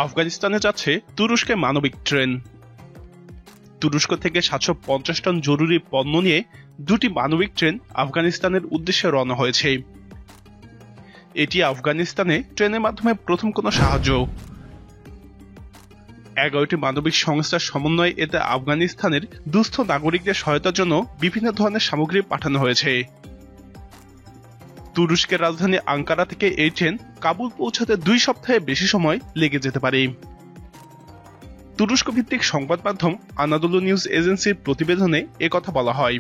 আফগানিস্তানে যাচ্ছে তুরস্কে মানবিক ট্রেন। তুরস্ক থেকে 750 টন জরুরি পণ্য নিয়ে দুটি মানবিক ট্রেন আফগানিস্তানের উদ্দেশ্যে রওনা হয়েছে। এটি আফগানিস্তানে ট্রেনের মাধ্যমে প্রথম কোনো সাহায্য। 11টি মানবিক সংস্থার সমন্বয়ে এতে আফগানিস্তানের দুস্থ নাগরিকদের সহায়তার জন্য বিভিন্ন ধরনের সামগ্রী পাঠানো হয়েছে। তুরস্কের রাজধানী আঙ্কারা থেকে এই ট্রেন কাবুল পৌঁছাতে 2 সপ্তাহের বেশি সময় লেগে যেতে পারে। তুরস্ক ভিত্তিক সংবাদ মাধ্যম আনাদোলু নিউজ এজেন্সির প্রতিবেদনে একথা বলা হয়।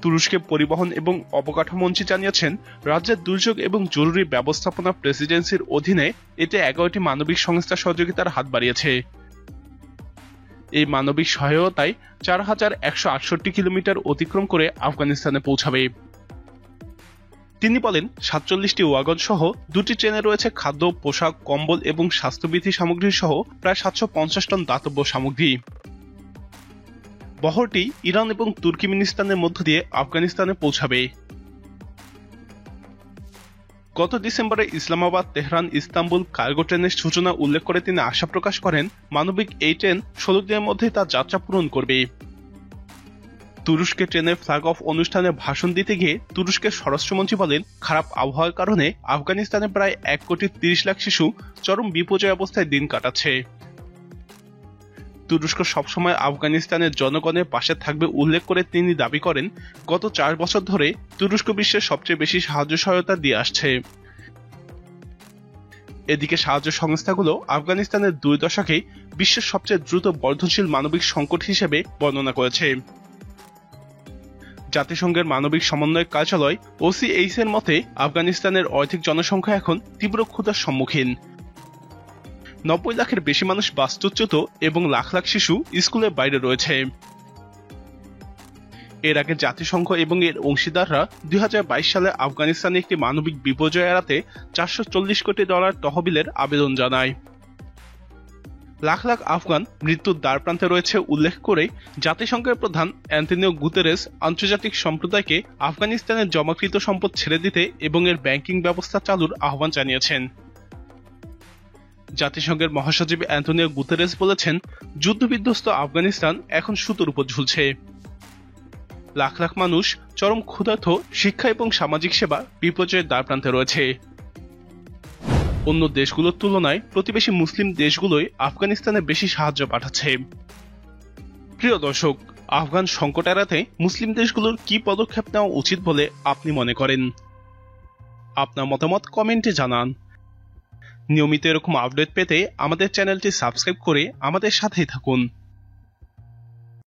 তুরস্কের পরিবহন এবং অবকাঠামো মন্ত্রী জানিয়েছেন, রাজ্যের দুর্যোগ এবং জরুরি ব্যবস্থাপনা প্রেসিডেন্সির অধীনে এতে 11টি মানবিক সংস্থা সহযোগিতার হাত বাড়িয়েছে। এই মানবিক সহায়তায় 4168 কিলোমিটার অতিক্রম করে আফগানিস্তানে পৌঁছাবে। তিনি বলেন, 47টি ওয়াগন সহ দুটি ট্রেনে রয়েছে খাদ্য, পোশাক, কম্বল এবং স্বাস্থ্যবিধি সামগ্রী সহ প্রায় 750 টন দাতব্য সামগ্রী। বহরটি ইরান এবং তুর্কমেনিস্তানের মধ্য দিয়ে আফগানিস্তানে পৌঁছাবে। গত ডিসেম্বরে ইসলামাবাদ, তেহরান, ইস্তাম্বুল কার্গো ট্রেনের সূচনা উল্লেখ করে তিনি আশা প্রকাশ করেন, মানবিক এই ট্রেন 16 দিনের মধ্যে তার যাত্রা পূরণ করবে। তুরস্কের ট্রেনের ফ্ল্যাগ অফ অনুষ্ঠানে ভাষণ দিতে গিয়ে তুরস্কের স্বরাষ্ট্রমন্ত্রী বলেন, খারাপ আবহাওয়ার কারণে আফগানিস্তানে প্রায় 1,30,00,000 শিশু চরম বিপর্যয় অবস্থায় দিন কাটাচ্ছে। তুরস্ক সবসময় আফগানিস্তানের জনগণের পাশে থাকবে উল্লেখ করে তিনি দাবি করেন, গত 4 বছর ধরে তুরস্ক বিশ্বের সবচেয়ে বেশি সাহায্য সহায়তা দিয়ে আসছে। এদিকে সাহায্য সংস্থাগুলো আফগানিস্তানের দুর্দশাকে বিশ্বের সবচেয়ে দ্রুত বর্ধনশীল মানবিক সংকট হিসেবে বর্ণনা করেছে। জাতিসংঘের মানবিক সমন্বয় কার্যালয় OCHA এর মতে, আফগানিস্তানের অর্ধেক জনসংখ্যা এখন তীব্র ক্ষুধার সম্মুখীন। 90 লাখের বেশি মানুষ বাস্তুচ্যুত এবং লাখ লাখ শিশু স্কুলের বাইরে রয়েছে। এর আগে জাতিসংঘ এবং এর অংশীদাররা 2022 সালে আফগানিস্তানে একটি মানবিক বিপর্যয় এড়াতে $440 কোটি তহবিলের আবেদন জানায়। লাখ লাখ আফগান মৃত্যুর দ্বারপ্রান্তে রয়েছে উল্লেখ করে জাতিসংঘের প্রধান অ্যান্টোনিও গুতেরেস আন্তর্জাতিক সম্প্রদায়কে আফগানিস্তানের জমাকৃত সম্পদ ছেড়ে দিতে এবং এর ব্যাংকিং ব্যবস্থা চালুর আহ্বান জানিয়েছেন। জাতিসংঘের মহাসচিব অ্যান্টোনিও গুতেরেস বলেছেন, যুদ্ধবিধ্বস্ত আফগানিস্তান এখন সুতোর উপর ঝুলছে। লাখ লাখ মানুষ চরম ক্ষুধার্ত, শিক্ষা এবং সামাজিক সেবা বিপর্যয়ের দ্বারপ্রান্তে রয়েছে। অন্য দেশগুলোর তুলনায় প্রতিবেশী মুসলিম দেশগুলোই আফগানিস্তানে বেশি সাহায্য পাঠাচ্ছে। প্রিয় দর্শক, আফগান সংকট এড়াতে মুসলিম দেশগুলোর কি পদক্ষেপ নেওয়া উচিত বলে আপনি মনে করেন? আপনার মতামত কমেন্টে জানান। নিয়মিত এরকম আপডেট পেতে আমাদের চ্যানেলটি সাবস্ক্রাইব করে আমাদের সাথেই থাকুন।